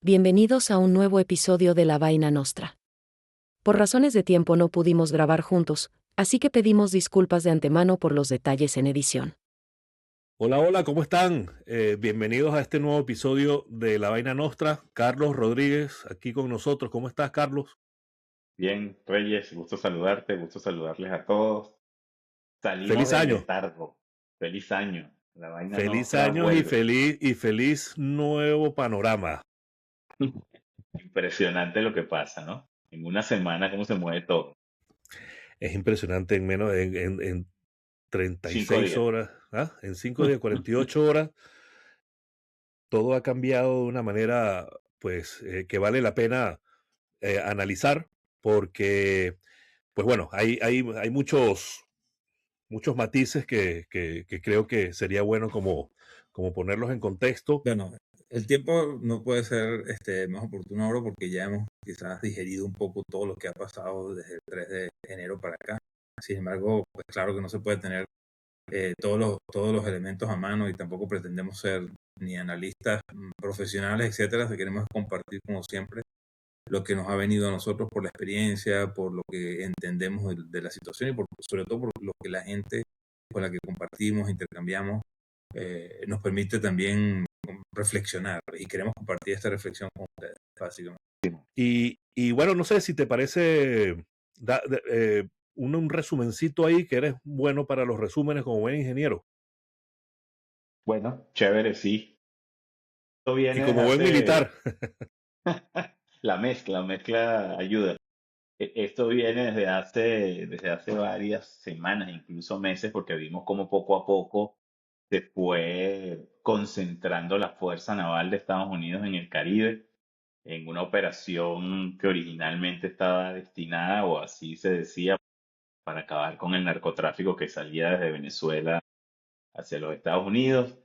Bienvenidos a un nuevo episodio de La Vaina Nostra. Por razones de tiempo no pudimos grabar juntos, así que pedimos disculpas de antemano por los detalles en edición. Hola, hola, ¿cómo están? Bienvenidos a este nuevo episodio de La Vaina Nostra. Carlos Rodríguez, aquí con nosotros. ¿Cómo estás, Carlos? Bien, Reyes, gusto saludarte, gusto saludarles a todos. Salimos Feliz del año. letargo. Feliz año. La vaina Feliz nostra año y vuelve. feliz nuevo panorama. Impresionante lo que pasa, ¿no? En una semana, cómo se mueve todo. Es impresionante en menos en 5 36 días. horas, ¿ah? En 5 días, 48 horas, todo ha cambiado de una manera, pues, que vale la pena analizar, porque, pues bueno, hay muchos matices que creo que sería bueno como ponerlos en contexto. Bueno, el tiempo no puede ser más oportuno ahora porque ya hemos quizás digerido un poco todo lo que ha pasado desde el 3 de enero para acá. Sin embargo, pues claro que no se puede tener todos los elementos a mano y tampoco pretendemos ser ni analistas profesionales, etcétera. Si queremos compartir como siempre lo que nos ha venido a nosotros por la experiencia, por lo que entendemos de la situación y sobre todo por lo que la gente con la que compartimos, intercambiamos, nos permite también reflexionar y queremos compartir esta reflexión con ustedes, básicamente. Y bueno, no sé si te parece un resumencito ahí, que eres bueno para los resúmenes como buen ingeniero Bueno, chévere, sí. Esto y viene desde como buen militar. hace... la mezcla ayuda. Esto viene desde hace varias semanas, incluso meses, porque vimos cómo poco a poco se fue concentrando la Fuerza Naval de Estados Unidos en el Caribe, en una operación que originalmente estaba destinada, o así se decía, para acabar con el narcotráfico que salía desde Venezuela hacia los Estados Unidos.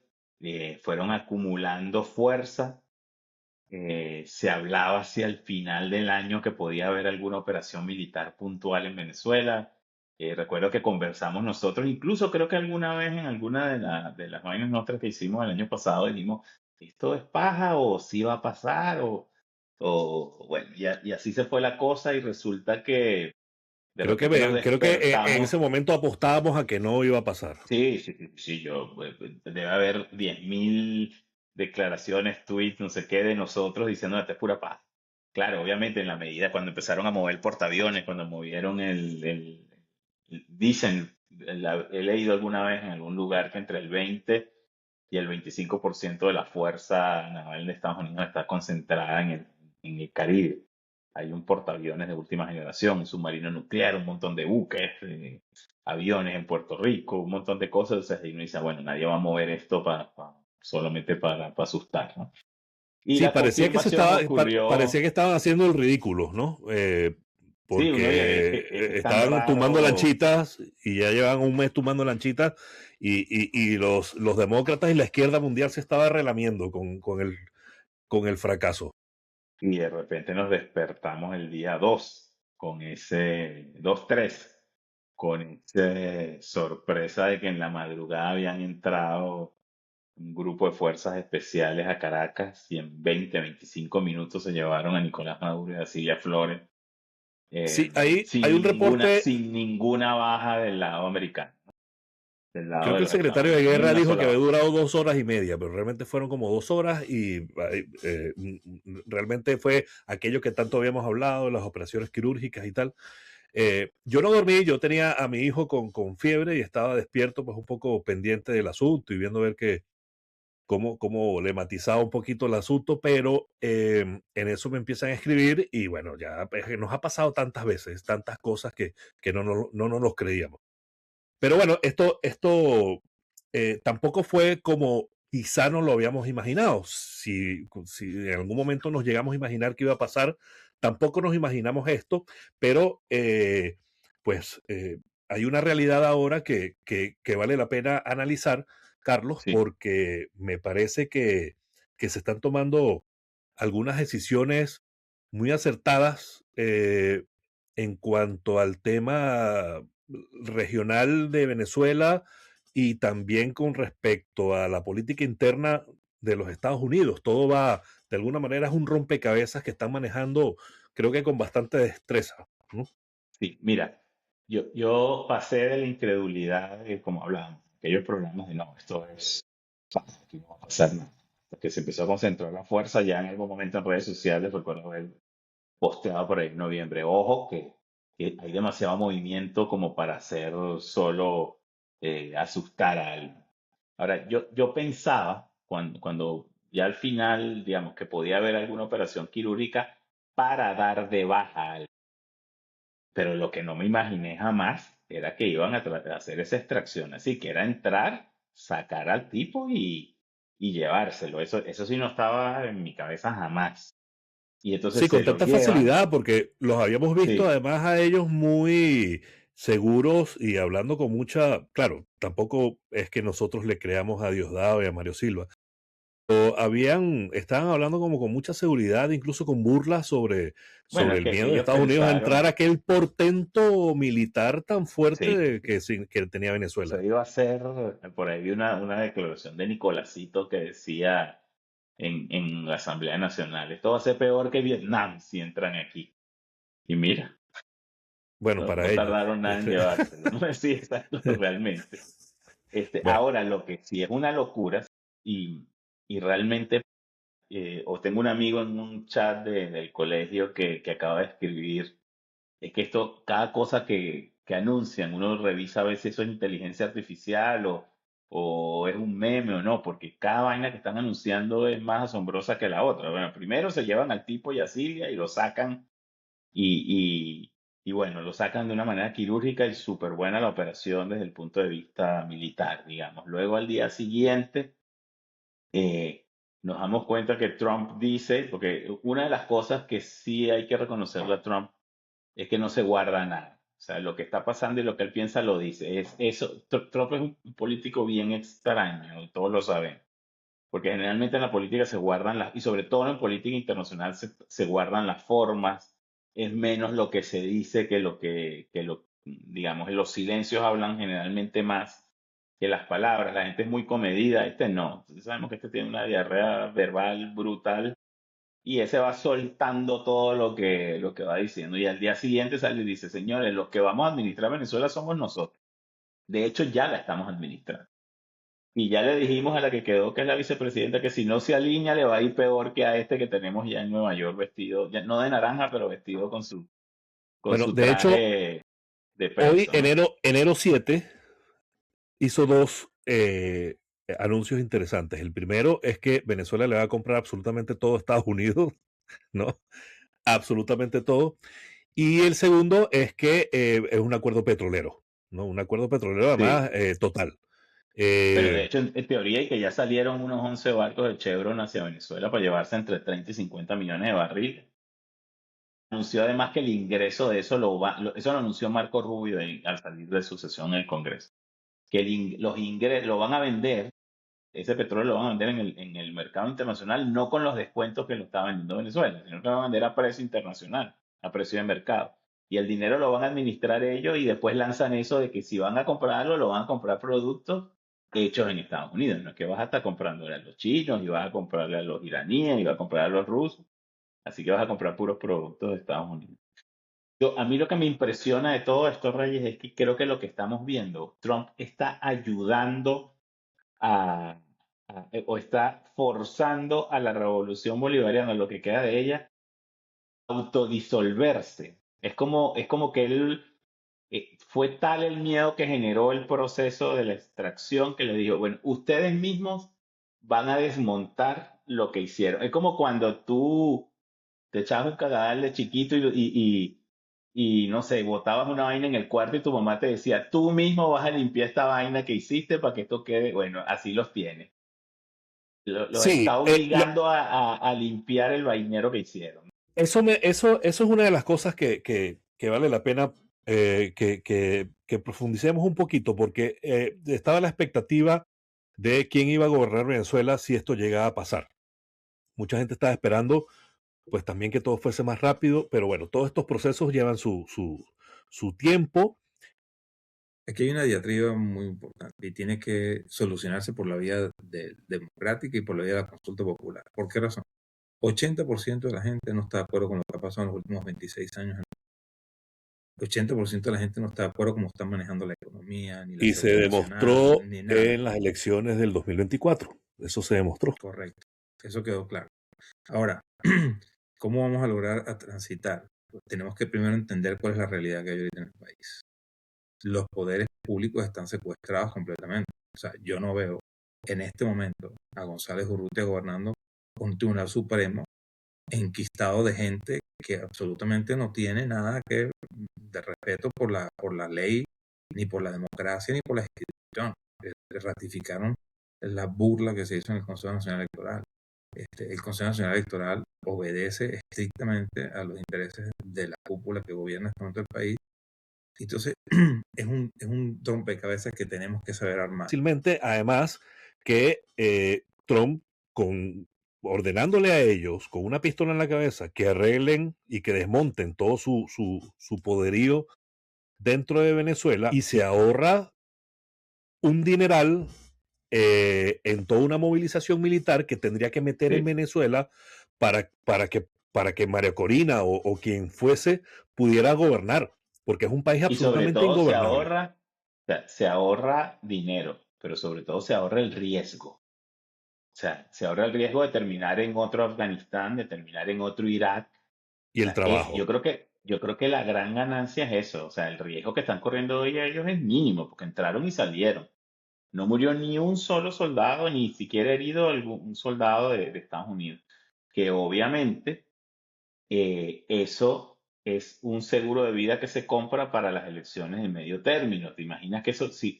Fueron acumulando fuerza. Se hablaba hacia el final del año que podía haber alguna operación militar puntual en Venezuela. Recuerdo que conversamos nosotros, incluso creo que alguna vez en alguna de las vainas nuestras que hicimos el año pasado, dijimos, ¿esto es paja o sí va a pasar? Bueno, y así se fue la cosa y resulta que de repente nos Creo que en despertamos. ese momento apostábamos a que no iba a pasar. Sí, sí, sí, sí, debe haber 10.000 declaraciones, tweets, no sé qué, de nosotros diciendo esto es pura paz. Claro, obviamente en la medida cuando empezaron a mover el portaaviones, cuando movieron dicen, he leído alguna vez en algún lugar que entre el 20 y el 25% de la fuerza naval de Estados Unidos está concentrada en el Caribe. Hay un portaaviones de última generación, un submarino nuclear, un montón de buques, aviones en Puerto Rico, un montón de cosas. O sea, y uno dice, bueno, nadie va a mover esto solamente para asustar, ¿no? Y Sí, la confirmación parecía ocurrió. que estaban haciendo el ridículo, ¿no? Sí, uno dice, Porque es tan estaban tumbando raro. lanchitas y ya llevan un mes tumbando lanchitas y los demócratas y la izquierda mundial se estaba relamiendo con el fracaso. Y de repente nos despertamos el día 2 con ese 2-3, con esa sorpresa de que en la madrugada habían entrado un grupo de fuerzas especiales a Caracas y en 25 minutos se llevaron a Nicolás Maduro y a Silvia Flores, Sí, ahí hay sin un ninguna, reporte. sin ninguna baja del lado americano, del lado Creo de que el los Estados secretario de Unidos, ni guerra una dijo que sola había baja. durado 2 horas y media, pero realmente fueron como 2 horas y realmente fue aquello que tanto habíamos hablado, las operaciones quirúrgicas y tal. Yo no dormí, yo tenía a mi hijo con fiebre y estaba despierto, pues un poco pendiente del asunto y viendo ver cómo le matizaba un poquito el asunto, pero en eso me empiezan a escribir y bueno, ya pues, nos ha pasado tantas veces, tantas cosas que no nos los creíamos. Pero bueno, esto tampoco fue como quizá no lo habíamos imaginado. Si en algún momento nos llegamos a imaginar que iba a pasar, tampoco nos imaginamos esto, pero hay una realidad ahora que vale la pena analizar, Carlos, Sí, porque me parece que se están tomando algunas decisiones muy acertadas en cuanto al tema regional de Venezuela y también con respecto a la política interna de los Estados Unidos. Todo va de alguna manera es un rompecabezas que están manejando, creo que con bastante destreza, ¿no? Sí, mira, yo pasé de la incredulidad, como hablábamos, aquellos programas de no, esto es, aquí no va a pasar nada. Hasta que se empezó a concentrar la fuerza ya en algún momento en redes sociales, recuerdo haber posteado por ahí en noviembre. Ojo que hay demasiado movimiento como para hacer solo asustar a alguien. Ahora, yo pensaba, cuando ya al final, digamos, que podía haber alguna operación quirúrgica para dar de baja a alguien. Pero lo que no me imaginé jamás era que iban a hacer esa extracción. Así que era entrar, sacar al tipo y llevárselo. Eso sí no estaba en mi cabeza jamás. Y entonces Sí, se con lo tanta llevan. facilidad, porque los habíamos visto Sí, además a ellos muy seguros y hablando con mucha, claro, tampoco es que nosotros le creamos a Diosdado y a Mario Silva, pero estaban hablando como con mucha seguridad, incluso con burlas bueno, sobre es el que miedo de ellos Estados Unidos a entrar a pensaron, aquel portento militar tan fuerte sí, que tenía eso Venezuela. iba a ser, por ahí vi una declaración de Nicolásito que decía en la Asamblea Nacional, esto va a ser peor que Vietnam si entran aquí. Y mira, Bueno, no, para no ellos. tardaron nada en llevárselo. No sí, exacto, realmente. Bueno, Ahora, lo que sí es una locura, y, y realmente, o tengo un amigo en un chat del colegio que acaba de escribir, es que esto, cada cosa que anuncian, uno revisa a ver si eso es inteligencia artificial o es un meme o no, porque cada vaina que están anunciando es más asombrosa que la otra. Bueno, primero se llevan al tipo y a Silvia y lo sacan y bueno, lo sacan de una manera quirúrgica y súper buena la operación desde el punto de vista militar, digamos. Luego al día siguiente eh, nos damos cuenta que Trump dice, porque una de las cosas que sí hay que reconocerle a Trump es que no se guarda nada. O sea, lo que está pasando y lo que él piensa lo dice. Es eso. Trump es un político bien extraño, todos lo saben. Porque generalmente en la política se guardan las, y sobre todo en política internacional se guardan las formas, es menos lo que se dice digamos, los silencios hablan generalmente más que las palabras, la gente es muy comedida, este no. Entonces sabemos que este tiene una diarrea verbal brutal y ese va soltando todo lo que va diciendo. Y al día siguiente sale y dice, señores, los que vamos a administrar Venezuela somos nosotros. De hecho, ya la estamos administrando. Y ya le dijimos a la que quedó, que es la vicepresidenta, que si no se alinea le va a ir peor que a este que tenemos ya en Nueva York vestido, ya no de naranja, pero vestido con bueno, su de hecho, traje de hoy, preso, ¿no? enero 7 hizo dos anuncios interesantes. El primero es que Venezuela le va a comprar absolutamente todo a Estados Unidos, ¿no? Absolutamente todo. Y el segundo es que es un acuerdo petrolero, ¿no? Un acuerdo petrolero Sí. además total. Bueno, de Eh, hecho, en teoría, y que ya salieron unos 11 barcos de Chevron hacia Venezuela para llevarse entre 30 y 50 millones de barriles. Anunció además que el ingreso de eso eso lo anunció Marco Rubio al salir de su sesión en el Congreso, que los ingresos lo van a vender, ese petróleo lo van a vender en el mercado internacional, no con los descuentos que lo está vendiendo Venezuela, sino que lo van a vender a precio internacional, a precio de mercado. Y el dinero lo van a administrar ellos y después lanzan eso de que si van a comprarlo, lo van a comprar productos hechos en Estados Unidos. No es que vas a estar comprándole a los chinos y vas a comprarle a los iraníes y vas a comprar a los rusos. Así que vas a comprar puros productos de Estados Unidos. A mí lo que me impresiona de todo esto, Reyes, es que creo que lo que estamos viendo, Trump está ayudando a, o está forzando a la revolución bolivariana, lo que queda de ella, autodisolverse. Es como que él, fue tal el miedo que generó el proceso de la extracción que le dijo, bueno, ustedes mismos van a desmontar lo que hicieron. Es como cuando tú te echabas un cagadal de chiquito y no sé, botabas una vaina en el cuarto y tu mamá te decía, tú mismo vas a limpiar esta vaina que hiciste para que esto quede, bueno, así los tiene. Los sí, está obligando a limpiar el vainero que hicieron. eso es una de las cosas que vale la pena que profundicemos un poquito, porque estaba la expectativa de quién iba a gobernar Venezuela si esto llegaba a pasar. Mucha gente estaba esperando, pues también que todo fuese más rápido, pero bueno, todos estos procesos llevan su tiempo. Aquí hay una diatriba muy importante y tiene que solucionarse por la vía democrática y por la vía de la consulta popular. ¿Por qué razón? 80% de la gente no está de acuerdo con lo que ha pasado en los últimos 26 años. 80% de la gente no está de acuerdo con cómo están manejando la economía, ni la Y se seguridad demostró nacional, ni nada. en las elecciones del 2024. Eso se demostró. Correcto. Eso quedó claro. Ahora, ¿cómo vamos a lograr a transitar? Pues tenemos que primero entender cuál es la realidad que hay ahorita en el país. Los poderes públicos están secuestrados completamente. O sea, yo no veo en este momento a González Urrutia gobernando un tribunal supremo enquistado de gente que absolutamente no tiene nada que de respeto por la ley, ni por la democracia, ni por la institución. Ratificaron la burla que se hizo en el Consejo Nacional Electoral. El Consejo Nacional Electoral obedece estrictamente a los intereses de la cúpula que gobierna en este momento el país. Entonces, es un rompecabezas que tenemos que saber armar. Fácilmente, además, que Trump, ordenándole a ellos con una pistola en la cabeza que arreglen y que desmonten todo su poderío dentro de Venezuela, y se ahorra un dineral en toda una movilización militar que tendría que meter en Venezuela para que María Corina o quien fuese pudiera gobernar, porque es un país Y sobre absolutamente todo ingobernable. se ahorra dinero, pero sobre todo se ahorra el riesgo. O sea, se ahorra el riesgo de terminar en otro Afganistán, de terminar en otro Irak. Y O el sea, trabajo. yo creo que la gran ganancia es eso. O sea, el riesgo que están corriendo hoy ellos es mínimo, porque entraron y salieron. No murió ni un solo soldado, ni siquiera herido un soldado de Estados Unidos. Que obviamente eso es un seguro de vida que se compra para las elecciones de medio término. ¿Te imaginas que eso, si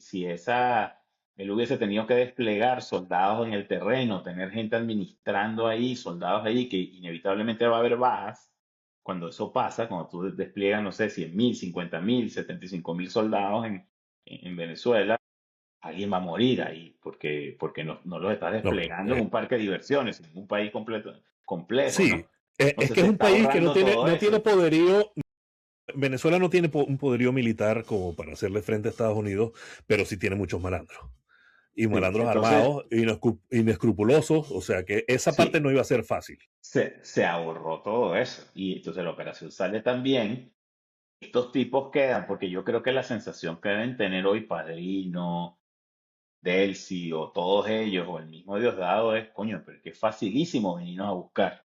él hubiese tenido que desplegar soldados en el terreno, tener gente administrando ahí, soldados ahí, que inevitablemente va a haber bajas? Cuando eso pasa, cuando tú despliegas, no sé, 100.000, 50.000, 75.000 soldados en Venezuela, alguien va a morir ahí porque no los estás No, desplegando en un parque de diversiones, en un país complejo, ¿no? sí, es Entonces que se es un está país que ahorrando todo no tiene eso. poderío. Venezuela no tiene un poderío militar como para hacerle frente a Estados Unidos, pero sí tiene muchos malandros. Y Sí, malandros entonces, armados, inescrupulosos, o sea que esa parte sí, no iba a ser fácil. se ahorró todo eso. Y entonces la operación sale también. Estos tipos quedan, porque yo creo que la sensación que deben tener hoy Padrino, Delcy o todos ellos, o el mismo Diosdado, es, coño, pero es que es facilísimo venirnos a buscar.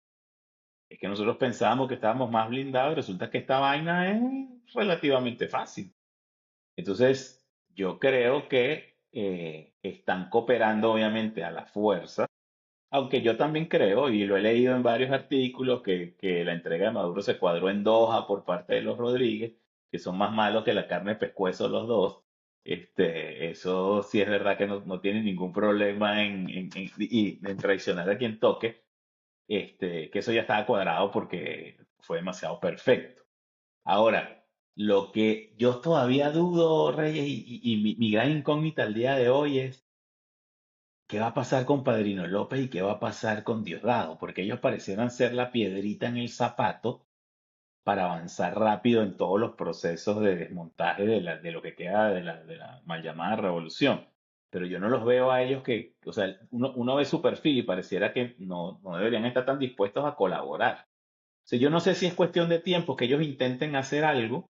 Es que nosotros pensábamos que estábamos más blindados y resulta que esta vaina es relativamente fácil. Entonces, yo creo que están cooperando obviamente a la fuerza, aunque yo también creo, y lo he leído en varios artículos, que la entrega de Maduro se cuadró en Doha por parte de los Rodríguez, que son más malos que la carne de pescuezo los dos. Eso sí es verdad que no tienen ningún problema en traicionar a quien toque, que eso ya estaba cuadrado porque fue demasiado perfecto. Ahora, lo que yo todavía dudo, Reyes, y mi gran incógnita al día de hoy es, ¿qué va a pasar con Padrino López y qué va a pasar con Diosdado? Porque ellos parecieran ser la piedrita en el zapato para avanzar rápido en todos los procesos de desmontaje de lo que queda de la mal llamada revolución. Pero yo no los veo a ellos o sea, uno ve su perfil y pareciera que no deberían estar tan dispuestos a colaborar. O sea, yo no sé si es cuestión de tiempo que ellos intenten hacer algo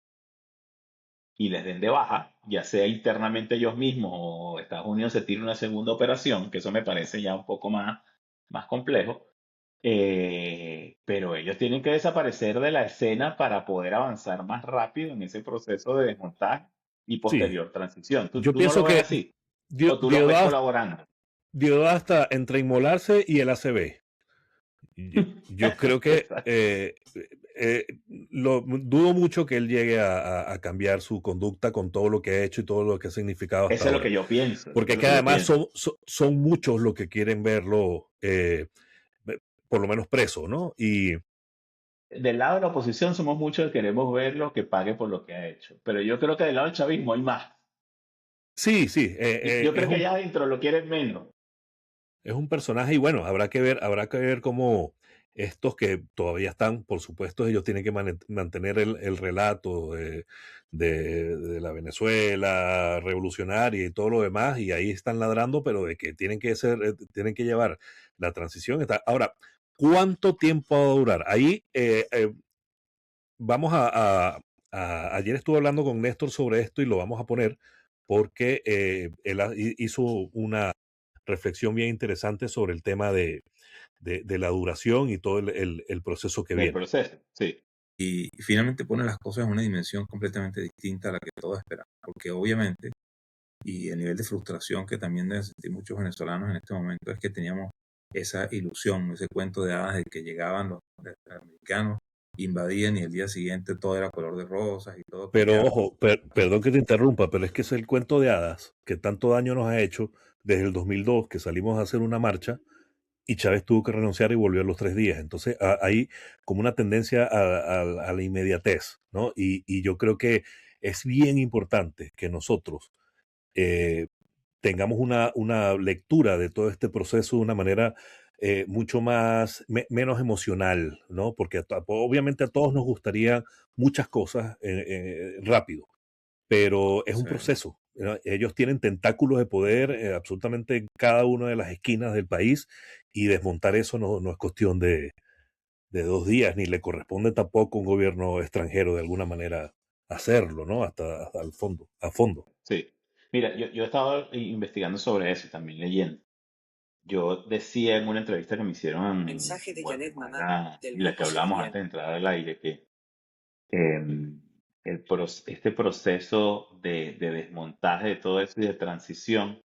y les den de baja, ya sea internamente ellos mismos o Estados Unidos se tire una segunda operación, que eso me parece ya un poco más complejo, pero ellos tienen que desaparecer de la escena para poder avanzar más rápido en ese proceso de desmontaje y Sí, posterior transición. ¿Tú, yo tú no lo pienso ves que así? ¿O tú los ves Diosdado colaborando? está entre inmolarse y el ACB. Yo creo que Exacto. dudo mucho que él llegue a cambiar su conducta con todo lo que ha hecho y todo lo que ha significado hasta Eso es lo ahora. que yo pienso, eso Porque es es lo que que yo además pienso. son muchos los que quieren verlo por lo menos preso, ¿no? Y Del lado de la oposición somos muchos que queremos verlo que pague por lo que ha hecho, pero yo creo que del lado del chavismo hay más. sí, Yo creo que allá adentro lo quieren menos. es un personaje y bueno, habrá que ver cómo estos que todavía están, por supuesto, ellos tienen que mantener el relato de la Venezuela revolucionaria y todo lo demás, y ahí están ladrando, pero de que tienen que llevar la transición. Ahora, ¿Cuánto tiempo va a durar? Ahí vamos ayer estuve hablando con Néstor sobre esto y lo vamos a poner porque él hizo una reflexión bien interesante sobre el tema de la duración y todo el proceso que Del viene. proceso, sí. Y finalmente pone las cosas en una dimensión completamente distinta a la que todos esperamos. Porque obviamente, y el nivel de frustración que también deben sentir muchos venezolanos en este momento es que teníamos esa ilusión, ese cuento de hadas de que llegaban los americanos, invadían y el día siguiente todo era color de rosas y todo Pero cambiaba. ojo, perdón que te interrumpa, pero es que es el cuento de hadas que tanto daño nos ha hecho desde el 2002 que salimos a hacer una marcha y Chávez tuvo que renunciar y volvió a los 3 días. Entonces hay como una tendencia a la inmediatez, ¿no? Y yo creo que es bien importante que nosotros eh, tengamos una lectura de todo este proceso de una manera mucho más, menos emocional, ¿no? Porque obviamente a todos nos gustaría muchas cosas rápido, pero es un Sí. proceso, ¿no? Ellos tienen tentáculos de poder absolutamente en cada una de las esquinas del país y desmontar eso no es cuestión de 2 días, ni le corresponde tampoco a un gobierno extranjero de alguna manera hacerlo, ¿no? Hasta el fondo, a fondo. Sí. Mira, yo he estado investigando sobre eso y también leyendo. Yo decía en una entrevista que me hicieron Mensaje en de Janet Mamá Guatemala, del y la que grupo hablábamos Sofía. antes de entrar al aire, que em, este proceso de desmontaje de todo eso y de transición,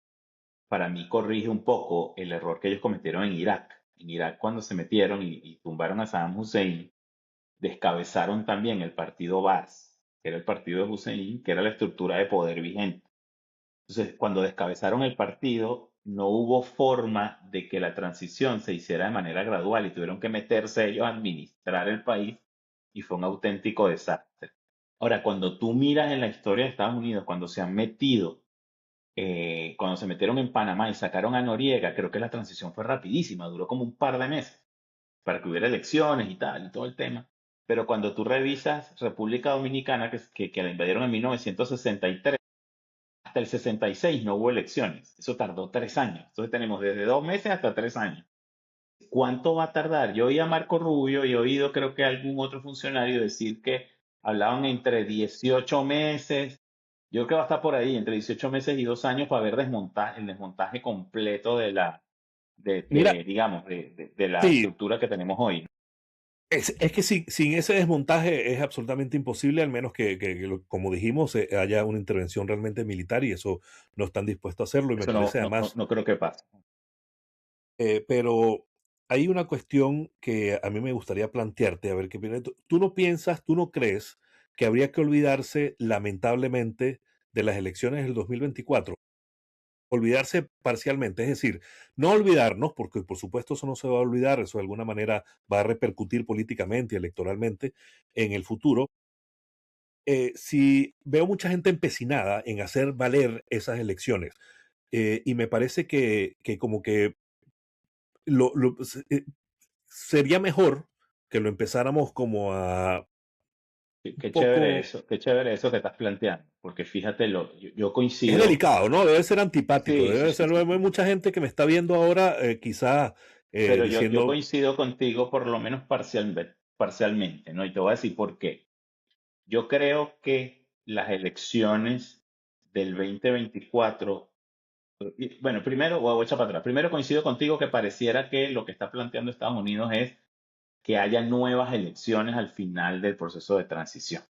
para mí corrige un poco el error que ellos cometieron en Irak. En Irak, cuando se metieron y tumbaron a Saddam Hussein, descabezaron también el partido Baas, que era el partido de Hussein, que era la estructura de poder vigente. Entonces, cuando descabezaron el partido, no hubo forma de que la transición se hiciera de manera gradual y tuvieron que meterse ellos a administrar el país y fue un auténtico desastre. Ahora, cuando tú miras en la historia de Estados Unidos, cuando se han metido, cuando se metieron en Panamá y sacaron a Noriega, creo que la transición fue rapidísima, duró como un par de meses para que hubiera elecciones y tal, y todo el tema. Pero cuando tú revisas República Dominicana, que la invadieron en 1963, hasta el 66 no hubo elecciones. Eso tardó 3 años. Entonces tenemos desde 2 meses hasta 3 años. ¿Cuánto va a tardar? Yo oí a Marco Rubio y he oído creo que algún otro funcionario decir que hablaban entre 18 meses. Yo creo que va a estar por ahí, entre 18 meses y 2 años para ver el desmontaje completo Mira, digamos, de la sí, estructura que tenemos hoy. es que sin ese desmontaje es absolutamente imposible, al menos como dijimos, haya una intervención realmente militar y eso no están dispuestos a hacerlo. Y me Eso no, parece no, no, además, no creo que pase. pero hay una cuestión que a mí me gustaría plantearte, a ver qué opinas. ¿Tú no piensas, tú no crees que habría que olvidarse lamentablemente de las elecciones del 2024? Olvidarse parcialmente, es decir, no olvidarnos, porque por supuesto eso no se va a olvidar, eso de alguna manera va a repercutir políticamente y electoralmente en el futuro. Si veo mucha gente empecinada en hacer valer esas elecciones, y me parece que como que sería mejor que lo empezáramos como a Qué, un poco. qué chévere eso que estás planteando, porque fíjate, yo Es coincido, delicado, ¿no? Debe ser antipático, sí, sí, debe sí, ser, sí, hay sí, mucha gente que me está viendo ahora, quizás pero yo diciendo, coincido contigo por lo menos parcialmente, ¿no? Y te voy a decir por qué. Yo creo que las elecciones del 2024, bueno, primero, voy a echar para atrás. Primero coincido contigo que pareciera que lo que está planteando Estados Unidos es que haya nuevas elecciones al final del proceso de transición.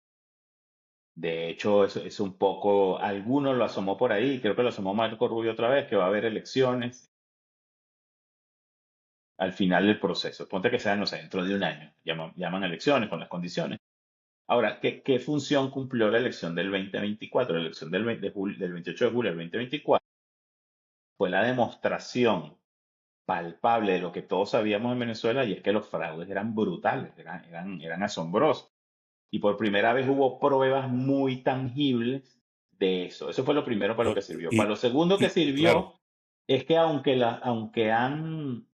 De hecho, es un poco, algunos lo asomó por ahí, creo que lo asomó Marco Rubio otra vez, que va a haber elecciones al final del proceso. Ponte que sea, no sé, dentro de un año. Llaman elecciones con las condiciones. Ahora, ¿qué función cumplió la elección del 2024? La elección del 28 de julio del 2024 fue la demostración palpable de lo que todos sabíamos en Venezuela y es que los fraudes eran brutales, eran asombrosos. Y por primera vez hubo pruebas muy tangibles de eso. Eso fue lo primero para lo ¿no? que sirvió. Para y, lo segundo que claro, sirvió es que aunque han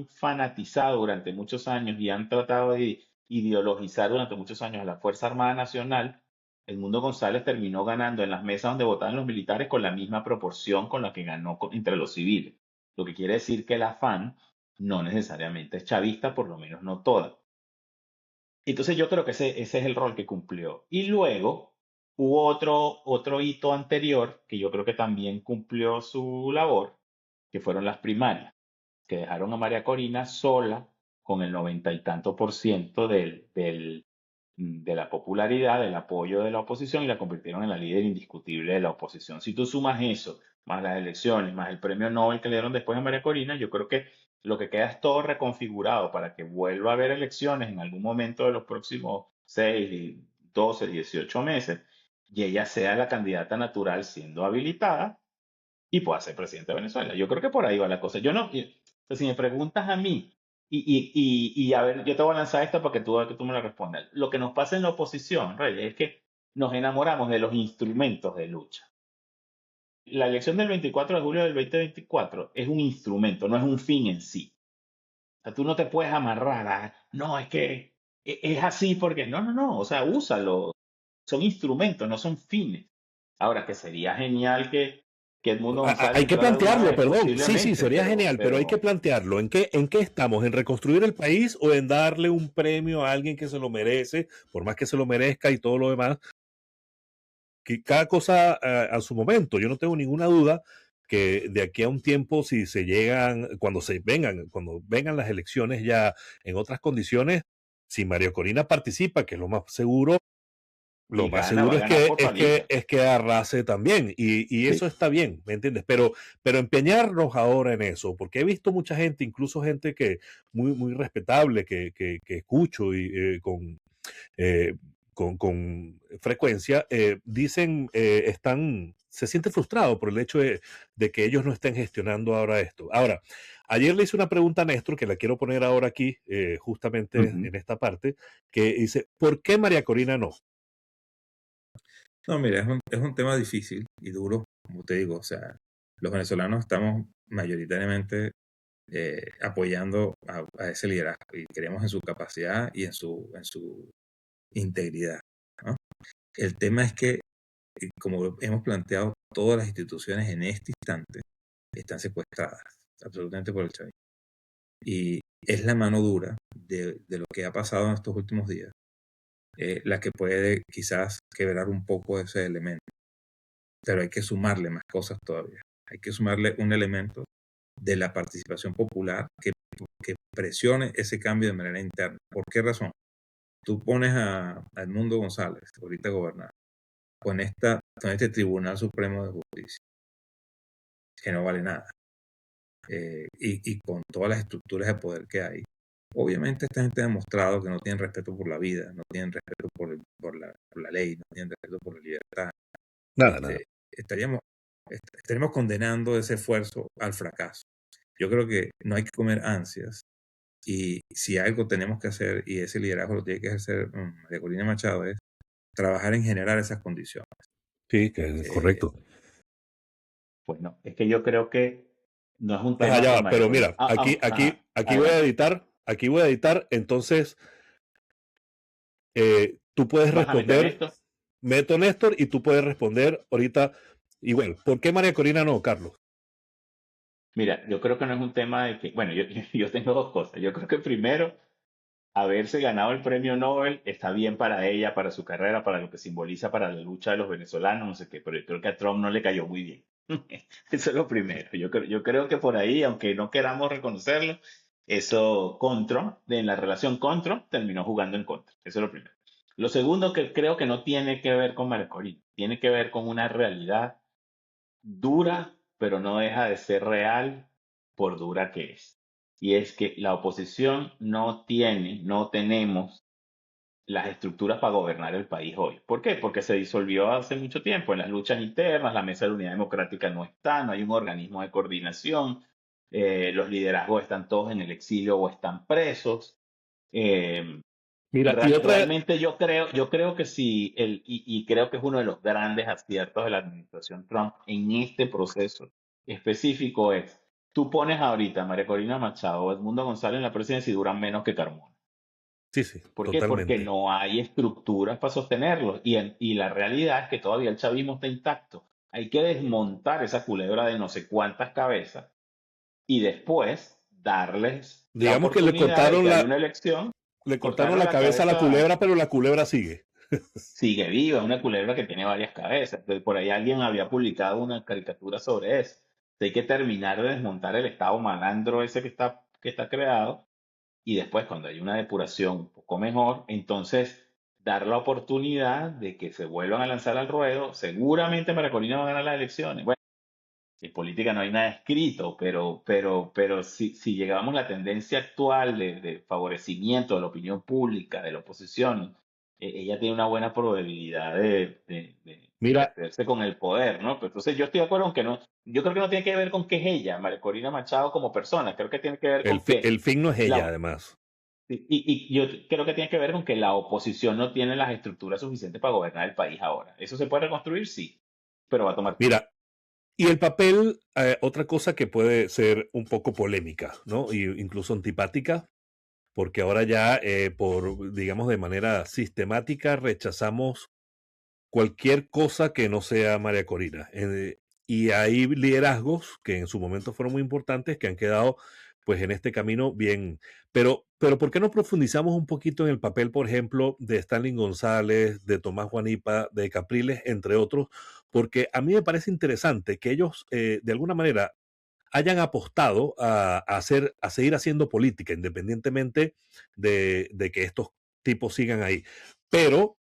fanatizado durante muchos años y han tratado de ideologizar durante muchos años a la Fuerza Armada Nacional, el Mundo González terminó ganando en las mesas donde votaban los militares con la misma proporción con la que ganó entre los civiles. Lo que quiere decir que el afán no necesariamente es chavista, por lo menos no toda. Entonces yo creo que ese es el rol que cumplió. Y luego hubo otro hito anterior que yo creo que también cumplió su labor, que fueron las primarias, que dejaron a María Corina sola con el 90 y tanto % de la popularidad, del apoyo de la oposición y la convirtieron en la líder indiscutible de la oposición. Si tú sumas eso, más las elecciones, más el premio Nobel que le dieron después a María Corina, yo creo que lo que queda es todo reconfigurado para que vuelva a haber elecciones en algún momento de los próximos 6, 12, 18 meses y ella sea la candidata natural siendo habilitada y pueda ser presidente de Venezuela. Yo creo que por ahí va la cosa. Yo no, si me preguntas a mí, y a ver, yo te voy a lanzar esta para que tú me la respondas. Lo que nos pasa en la oposición, Reyes, es que nos enamoramos de los instrumentos de lucha. La elección del 24 de julio del 2024 es un instrumento, no es un fin en sí. O sea, tú no te puedes amarrar a, no, es que es así porque, no, o sea, úsalo. Son instrumentos, no son fines. Ahora, que sería genial que Edmundo González Hay que entrara de una plantearlo, vez, perdón. Sí, sí, posiblemente, sería genial, pero hay que plantearlo. ¿En qué estamos? ¿En reconstruir el país o en darle un premio a alguien que se lo merece, por más que se lo merezca y todo lo demás? Que cada cosa a su momento. Yo no tengo ninguna duda que de aquí a un tiempo, si se llegan, cuando vengan las elecciones ya en otras condiciones, si María Corina participa, que es lo más seguro, y gana, va a ganar por paliza. es que arrase también, y eso Sí. está bien, ¿me entiendes? Pero empeñarnos ahora en eso, porque he visto mucha gente, incluso gente que muy respetable, que escucho y eh, con frecuencia, dicen, se siente frustrado por el hecho de que ellos no estén gestionando ahora esto. Ahora, ayer le hice una pregunta a Néstor, que la quiero poner ahora aquí, justamente Ujú. en esta parte, que dice, ¿por qué María Corina no? No, mira, es un tema difícil y duro, como te digo. O sea, los venezolanos estamos mayoritariamente apoyando a ese liderazgo y creemos en su capacidad y en su integridad, ¿no? El tema es que, como hemos planteado, todas las instituciones en este instante están secuestradas absolutamente por el chavismo. Y es la mano dura de lo que ha pasado en estos últimos días la que puede quizás quebrar un poco ese elemento. Pero hay que sumarle más cosas todavía. Hay que sumarle un elemento de la participación popular que presione ese cambio de manera interna. ¿Por qué razón? Tú pones a Edmundo González, ahorita gobernar, con este Tribunal Supremo de Justicia, que no vale nada, y con todas las estructuras de poder que hay. Obviamente esta gente ha demostrado que no tienen respeto por la vida, no tienen respeto por la ley, no tienen respeto por la libertad. Nada. Estaríamos condenando ese esfuerzo al fracaso. Yo creo que no hay que comer ansias, y si algo tenemos que hacer, y ese liderazgo lo tiene que ejercer María Corina Machado, es trabajar en generar esas condiciones. Sí, que es correcto. Pues no, es que yo creo que no es un Ajá, tema ya que va, María pero Corina. mira, aquí Adelante. voy a editar, entonces tú puedes ¿Vas a meter responder, esto? meto Néstor, y tú puedes responder ahorita igual. ¿Por qué María Corina no, Carlos? Mira, yo creo que no es un tema de que, bueno, yo tengo dos cosas. Yo creo que primero, haberse ganado el premio Nobel está bien para ella, para su carrera, para lo que simboliza para la lucha de los venezolanos, no sé qué, pero yo creo que a Trump no le cayó muy bien. Eso es lo primero. Yo creo que por ahí, aunque no queramos reconocerlo, eso con Trump, en la relación con Trump, terminó jugando en contra. Eso es lo primero. Lo segundo que creo que no tiene que ver con María Corina, tiene que ver con una realidad dura, pero no deja de ser real por dura que es. Y es que la oposición no tenemos las estructuras para gobernar el país hoy. ¿Por qué? Porque se disolvió hace mucho tiempo en las luchas internas, la Mesa de la Unidad Democrática no está, no hay un organismo de coordinación, los liderazgos están todos en el exilio o están presos. Eh, Mira, y otra, Realmente yo creo que sí, y creo que es uno de los grandes aciertos de la administración Trump en este proceso específico es, tú pones ahorita a María Corina Machado o Edmundo González en la presidencia y duran menos que Carmona. sí, ¿Por qué? Porque totalmente. no hay estructuras para sostenerlos. Y la realidad es que todavía el chavismo está intacto. Hay que desmontar esa culebra de no sé cuántas cabezas y después darles la Digamos que oportunidad de que haya una elección. le cortaron Cortaron la la cabeza a la cabeza, culebra, pero la culebra sigue. sigue viva, una culebra que tiene varias cabezas. Entonces, por ahí alguien había publicado una caricatura sobre eso. Hay que terminar de desmontar el estado malandro ese que está creado, y después, cuando hay una depuración un poco mejor, entonces dar la oportunidad de que se vuelvan a lanzar al ruedo. Seguramente María Corina va a ganar las elecciones. Bueno, en política no hay nada escrito, pero si llegamos a la tendencia actual de favorecimiento de la opinión pública, de la oposición, ella tiene una buena probabilidad de Mira, hacerse con el poder, ¿no? Pero entonces yo estoy de acuerdo en que no, yo creo que no tiene que ver con qué es ella, María Corina Machado como persona, creo que tiene que ver con el que fin no es ella, la, además. y yo creo que tiene que ver con que la oposición no tiene las estructuras suficientes para gobernar el país ahora. ¿Eso se puede reconstruir? Sí, pero va a tomar tiempo. Mira, y el papel, otra cosa que puede ser un poco polémica, ¿no? Y incluso antipática, porque ahora ya, digamos, de manera sistemática, rechazamos cualquier cosa que no sea María Corina. Y hay liderazgos que en su momento fueron muy importantes, que han quedado pues en este camino bien. Pero ¿por qué no profundizamos un poquito en el papel, por ejemplo, de Stanley González, de Tomás Guanipa, de Capriles, entre otros? Porque a mí me parece interesante que ellos, de alguna manera, hayan apostado a seguir haciendo política, independientemente de que estos tipos sigan ahí. Pero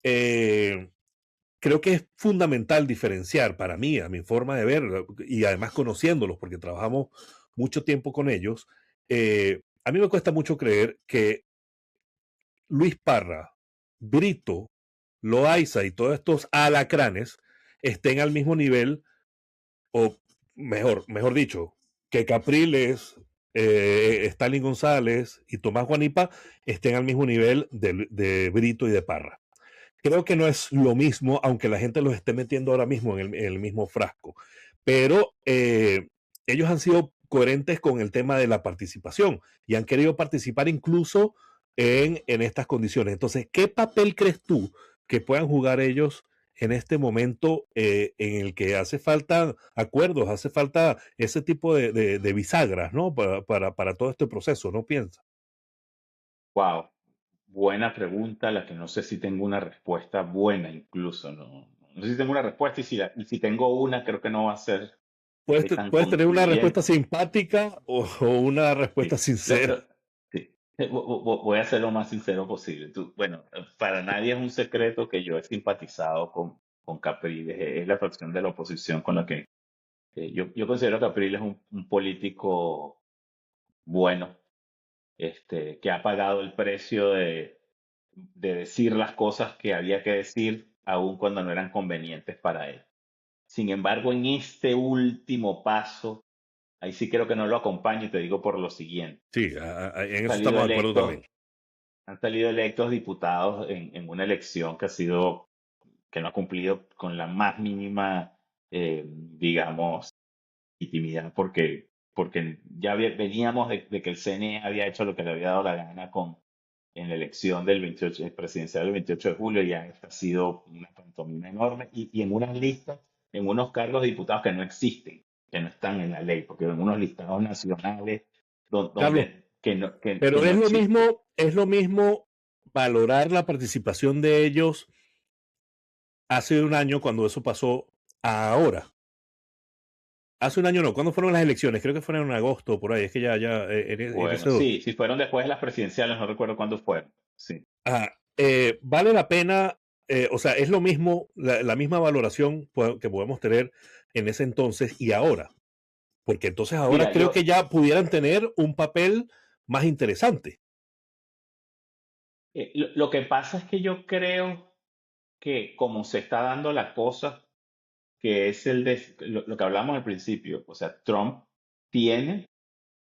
creo que es fundamental diferenciar para mí, a mi forma de ver, y además conociéndolos, porque trabajamos mucho tiempo con ellos, a mí me cuesta mucho creer que Luis Parra, Brito, Loaiza y todos estos alacranes estén al mismo nivel, o mejor dicho, que Capriles, Stalin González y Tomás Guanipa estén al mismo nivel de Brito y de Parra. Creo que no es lo mismo, aunque la gente los esté metiendo ahora mismo en el mismo frasco. Pero ellos han sido coherentes con el tema de la participación y han querido participar incluso en estas condiciones. Entonces, ¿qué papel crees tú que puedan jugar ellos en este momento en el que hace falta acuerdos, hace falta ese tipo de bisagras, ¿no? Para todo este proceso, ¿no piensas? Wow, buena pregunta, la que no sé si tengo una respuesta buena incluso, no sé si tengo una respuesta, y si tengo una, creo que no va a ser tan Puedes tener una respuesta concluyente. simpática o una respuesta Sí, sincera. sí. Voy a ser lo más sincero posible. Bueno, para nadie es un secreto que yo he simpatizado con Capriles. Es la fracción de la oposición con la que yo considero que Capriles es un político bueno, que ha pagado el precio de decir las cosas que había que decir, aun cuando no eran convenientes para él. Sin embargo, en este último paso, ahí sí creo que no lo acompaño, y te digo por lo siguiente. Sí, Han en eso salido estamos de acuerdo electos, también. han salido electos diputados en una elección que no ha cumplido con la más mínima, digamos, legitimidad, porque ya veníamos de que el CNE había hecho lo que le había dado la gana en la elección del 28, presidencial del 28 de julio. Ya ha sido una pantomima enorme, y en unas listas, en unos cargos de diputados que no existen, que no están en la ley, porque en unos listados nacionales Carlos, donde que pero no existen. es lo mismo valorar la participación de ellos hace un año cuando eso pasó a ahora. Hace un año no, ¿cuándo fueron las elecciones? Creo que fueron en agosto, por ahí, es que en Bueno, ese... sí, si fueron después de las presidenciales, no recuerdo cuándo fueron. Sí. Vale la pena, o sea, es lo mismo, la misma valoración que podemos tener en ese entonces y ahora, porque entonces ahora Mira, creo que ya pudieran tener un papel más interesante. lo que pasa es que yo creo que como se está dando la cosa, que es lo que hablamos al principio, o sea, Trump tiene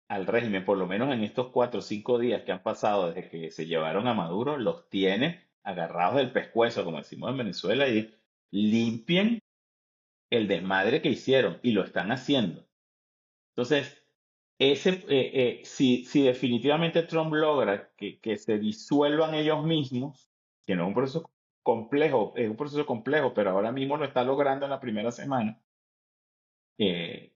al régimen, por lo menos en estos 4 o 5 días que han pasado desde que se llevaron a Maduro, los tiene agarrados del pescuezo, como decimos en Venezuela, y limpien el desmadre que hicieron, y lo están haciendo. Entonces, si definitivamente Trump logra que se disuelvan ellos mismos, que no es un proceso complejo, es un proceso complejo, pero ahora mismo lo está logrando en la primera semana.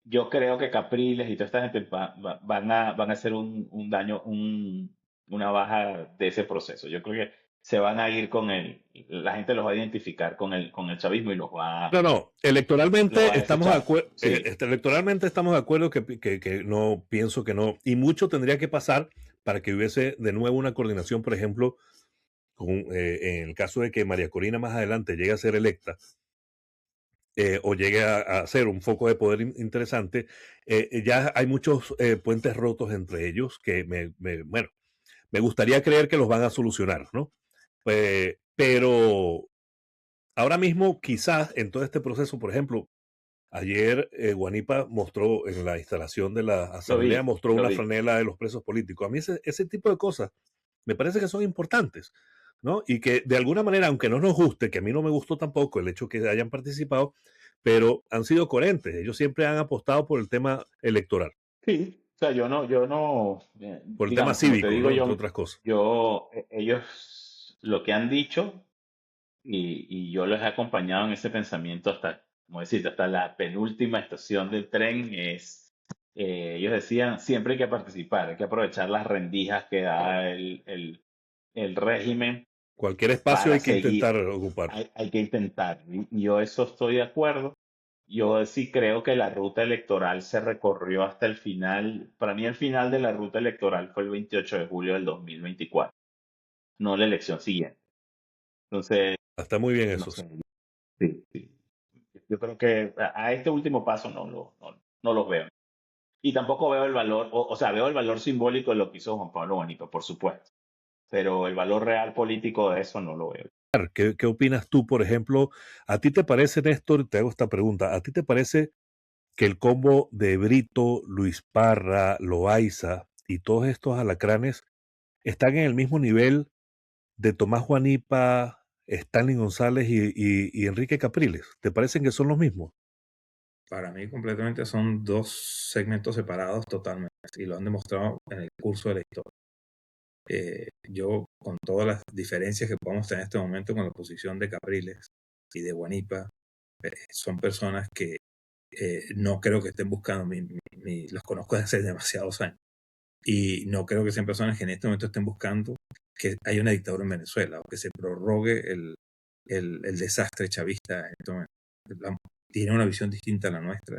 Yo creo que Capriles y toda esta gente van a hacer un daño, una baja de ese proceso. Yo creo que se van a ir la gente los va a identificar con el chavismo y No, no, los va electoralmente a estamos de desechar. acuerdo, Sí, electoralmente estamos de acuerdo que no, pienso que no, y mucho tendría que pasar para que hubiese de nuevo una coordinación, por ejemplo, en el caso de que María Corina más adelante llegue a ser electa, o llegue a ser un foco de poder interesante, ya hay muchos puentes rotos entre ellos que bueno, me gustaría creer que los van a solucionar, ¿no? Pero ahora mismo, quizás en todo este proceso, por ejemplo, ayer Guanipa mostró en la instalación de la asamblea, mostró lo una vi. franela de los presos políticos. A mí ese tipo de cosas me parece que son importantes, ¿no? Y que de alguna manera, aunque no nos guste, que a mí no me gustó tampoco el hecho que hayan participado, pero han sido coherentes. Ellos siempre han apostado por el tema electoral, Sí, o sea, por el tema digamos, como te cívico, digo ¿no? Entre otras cosas. ellos lo que han dicho y yo los he acompañado en ese pensamiento hasta, como decirte, hasta la penúltima estación del tren ellos decían, siempre hay que participar, hay que aprovechar las rendijas que da el régimen Cualquier espacio para hay que intentar seguir, ocupar. hay que intentar. Y yo eso estoy de acuerdo. Yo sí creo que la ruta electoral se recorrió hasta el final. Para mí el final de la ruta electoral fue el 28 de julio del 2024, no la elección siguiente. Entonces, Está muy bien no eso, sí. sé, sí, sí. Yo creo que a este último paso no lo veo. Y tampoco veo el valor, o sea, veo el valor simbólico de lo que hizo Juan Pablo Bonito, por supuesto, pero el valor real político de eso no lo veo. ¿Qué opinas tú, por ejemplo? ¿A ti te parece, Néstor? Te hago esta pregunta. ¿A ti te parece que el combo de Brito, Luis Parra, Loaiza y todos estos alacranes están en el mismo nivel de Tomás Juanipa, Stanley González y Enrique Capriles? ¿Te parecen que son los mismos? Para mí completamente son dos segmentos separados totalmente y lo han demostrado en el curso de la historia. Yo, con todas las diferencias que podemos tener en este momento con la posición de Capriles y de Guanipa, son personas que no creo que estén buscando, los conozco desde hace demasiados años, y no creo que sean personas que en este momento estén buscando que haya una dictadura en Venezuela o que se prorrogue el desastre chavista en este momento. Tienen una visión distinta a la nuestra,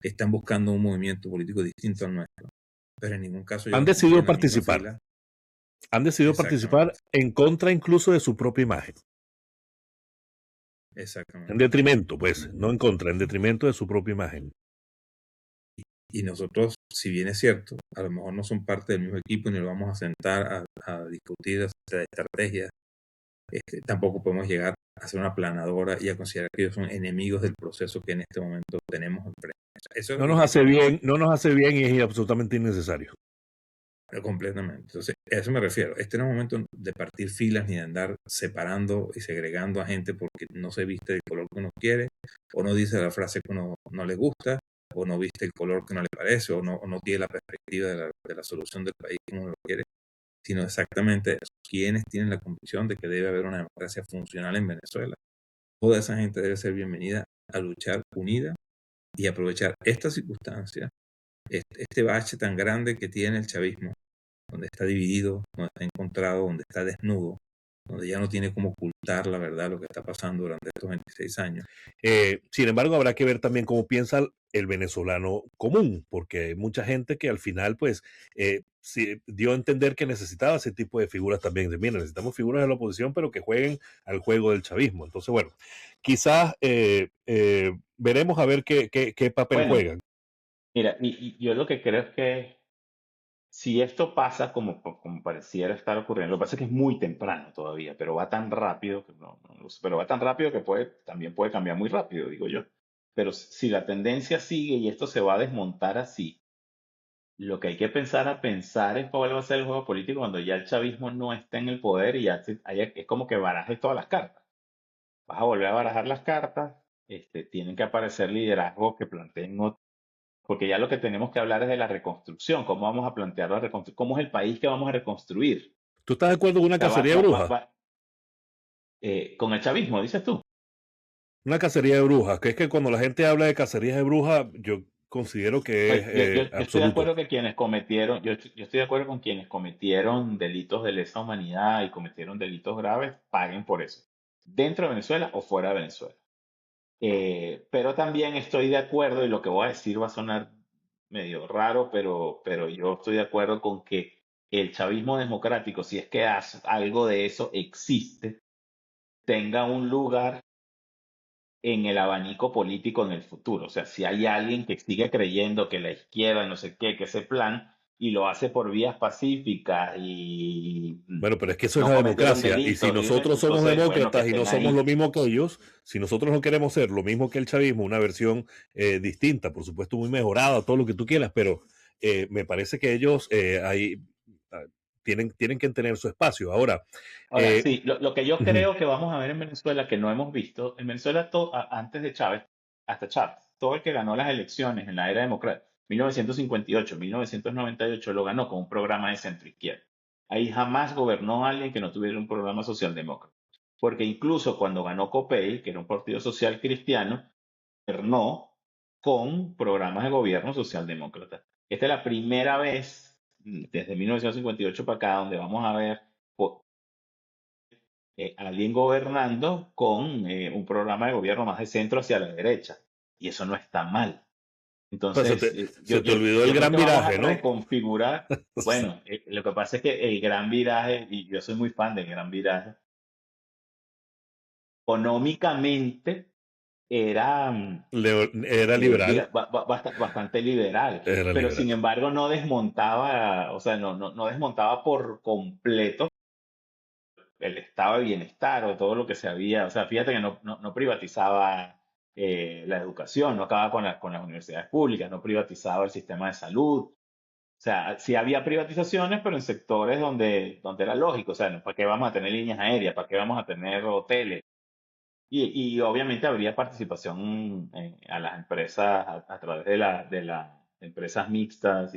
están buscando un movimiento político distinto al nuestro, pero en ningún caso yo Han los pondría decidido en la misma participar. fila. Han decidido participar Exactamente, en contra incluso de su propia imagen. En exactamente. detrimento, pues, no en contra, en detrimento de su propia imagen. Y nosotros, si bien es cierto, a lo mejor no son parte del mismo equipo ni lo vamos a sentar a discutir acerca de estrategias, tampoco podemos llegar a hacer una planadora y a considerar que ellos son enemigos del proceso que en este momento tenemos enfrente. Eso es No lo nos que hace creo bien, no nos hace bien y es absolutamente innecesario. completamente. Entonces, a eso me refiero. Este no es un momento de partir filas ni de andar separando y segregando a gente porque no se viste del color que uno quiere, o no dice la frase que uno no le gusta, o no viste el color que no le parece, o no tiene la perspectiva de la solución del país como uno lo quiere, sino exactamente eso. Quienes tienen la convicción de que debe haber una democracia funcional en Venezuela. Toda esa gente debe ser bienvenida a luchar unida y aprovechar esta circunstancia, este bache tan grande que tiene el chavismo, donde está dividido, donde está encontrado, donde está desnudo, donde ya no tiene cómo ocultar la verdad lo que está pasando durante estos 26 años. Sin embargo, habrá que ver también cómo piensa el venezolano común, porque hay mucha gente que al final, pues, dio a entender que necesitaba ese tipo de figuras también. Mira, necesitamos figuras de la oposición, pero que jueguen al juego del chavismo. Entonces, bueno, quizás veremos a ver qué papel Bueno, juegan. mira, y yo lo que creo es que si esto pasa como pareciera estar ocurriendo, lo que pasa es que es muy temprano todavía, pero va tan rápido que no lo sé, pero va tan rápido que también puede cambiar muy rápido, digo yo. Pero si la tendencia sigue y esto se va a desmontar así, lo que hay que pensar es cuál va a ser el juego político cuando ya el chavismo no esté en el poder y es como que barajes todas las cartas. Vas a volver a barajar las cartas, tienen que aparecer liderazgos que planteen porque ya lo que tenemos que hablar es de la reconstrucción, cómo vamos a plantear la reconstrucción, cómo es el país que vamos a reconstruir. ¿Tú estás de acuerdo con O una sea, cacería de brujas? con el chavismo, dices tú. Una cacería de brujas, que es que cuando la gente habla de cacerías de brujas, yo considero que Pues es yo estoy de absoluto. acuerdo que quienes cometieron, yo estoy de acuerdo con quienes cometieron delitos de lesa humanidad y cometieron delitos graves, paguen por eso, dentro de Venezuela o fuera de Venezuela. Pero también estoy de acuerdo, y lo que voy a decir va a sonar medio raro, pero yo estoy de acuerdo con que el chavismo democrático, si es que algo de eso existe, tenga un lugar en el abanico político en el futuro. O sea, si hay alguien que sigue creyendo que la izquierda, no sé qué, que ese plan, y lo hace por vías pacíficas y Bueno, pero es que eso es no la cometieron democracia. Y si delitos, nosotros somos entonces, bueno, que demócratas y no estén somos ahí. lo mismo que ellos, si nosotros no queremos ser lo mismo que el chavismo, una versión distinta, por supuesto muy mejorada, todo lo que tú quieras, pero me parece que ellos ahí ah, tienen que tener su espacio. Ahora, Ahora, eh, sí, lo que yo ujú, creo que vamos a ver en Venezuela, que no hemos visto, en Venezuela antes de Chávez, hasta Chávez, todo el que ganó las elecciones en la era democrática, 1958, 1998, lo ganó con un programa de centro izquierda. Ahí jamás gobernó alguien que no tuviera un programa socialdemócrata. Porque incluso cuando ganó COPEI, que era un partido social cristiano, gobernó con programas de gobierno socialdemócrata. Esta es la primera vez desde 1958 para acá donde vamos a ver alguien gobernando con un programa de gobierno más de centro hacia la derecha. Y eso no está mal. pues Entonces, se te olvidó el yo creo gran que vamos a viraje, ¿no? reconfigurar. Bueno, lo que pasa es que el gran viraje, y yo soy muy fan del gran viraje, económicamente era, Era liberal, bastante liberal, era pero liberal. sin embargo no desmontaba, o sea, no desmontaba por completo el estado de bienestar o todo lo que se había, o sea, fíjate que no privatizaba la educación, no acababa con las universidades públicas, no privatizaba el sistema de salud. O sea, sí había privatizaciones, pero en sectores donde era lógico. O sea, ¿para qué vamos a tener líneas aéreas? ¿Para qué vamos a tener hoteles? Y obviamente habría participación a las empresas a través de las empresas mixtas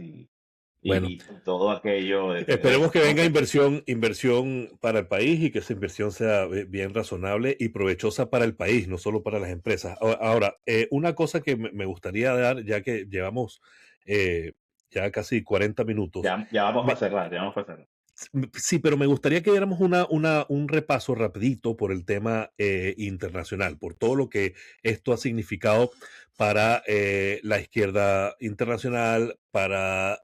Bueno, y todo aquello de esperemos eso, que ¿no? venga inversión para el país y que esa inversión sea bien razonable y provechosa para el país, no solo para las empresas. Ahora, una cosa que me gustaría dar, ya que llevamos eh, ya casi 40 minutos, Ya vamos a me, cerrar, ya vamos a cerrar. sí, pero me gustaría que diéramos un repaso rapidito por el tema internacional, por todo lo que esto ha significado para la izquierda internacional, para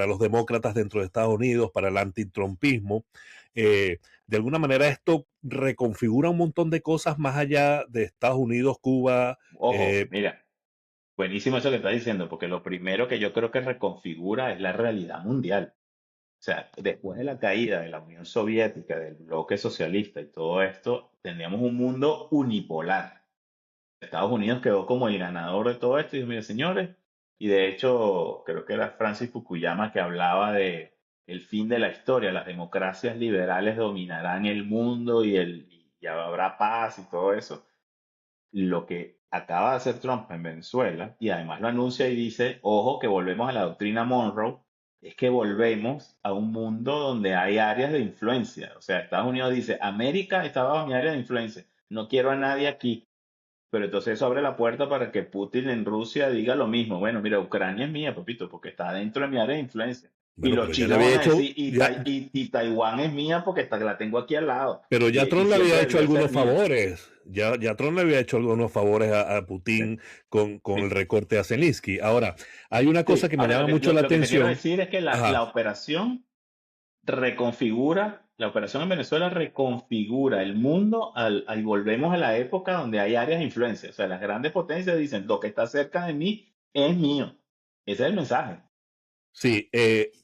los demócratas dentro de Estados Unidos, para el antitrumpismo. De alguna manera esto reconfigura un montón de cosas más allá de Estados Unidos, Cuba. Ojo, eh, mira, buenísimo eso que estás diciendo, porque lo primero que yo creo que reconfigura es la realidad mundial. O sea, después de la caída de la Unión Soviética, del bloque socialista y todo esto, teníamos un mundo unipolar. Estados Unidos quedó como el ganador de todo esto y dijo, mire, señores, y de hecho creo que era Francis Fukuyama que hablaba de el fin de la historia, las democracias liberales dominarán el mundo y habrá paz y todo eso. Lo que acaba de hacer Trump en Venezuela, y además lo anuncia y dice, ojo, que volvemos a la doctrina Monroe, es que volvemos a un mundo donde hay áreas de influencia. O sea, Estados Unidos dice, América está bajo mi área de influencia, no quiero a nadie aquí. Pero entonces eso abre la puerta para que Putin en Rusia diga lo mismo. Bueno, mira, Ucrania es mía, papito, porque está dentro de mi área de influencia. Y bueno, los pero ya le chinos había van a hecho, decir, y Taiwán es mía porque la tengo aquí al lado. pero Y, ya y Trump le había siempre hecho debió ser algunos mía. favores. Ya Trump le había hecho algunos favores a Sí, Putin con el sí. recorte a Zelensky. Ahora, hay una cosa Sí, que me ahora llama mucho la lo que te quiero atención. decir es que la Ajá. operación reconfigura, la operación en Venezuela reconfigura el mundo y volvemos a la época donde hay áreas de influencia. O sea, las grandes potencias dicen, lo que está cerca de mí es mío. Ese es el mensaje. Sí,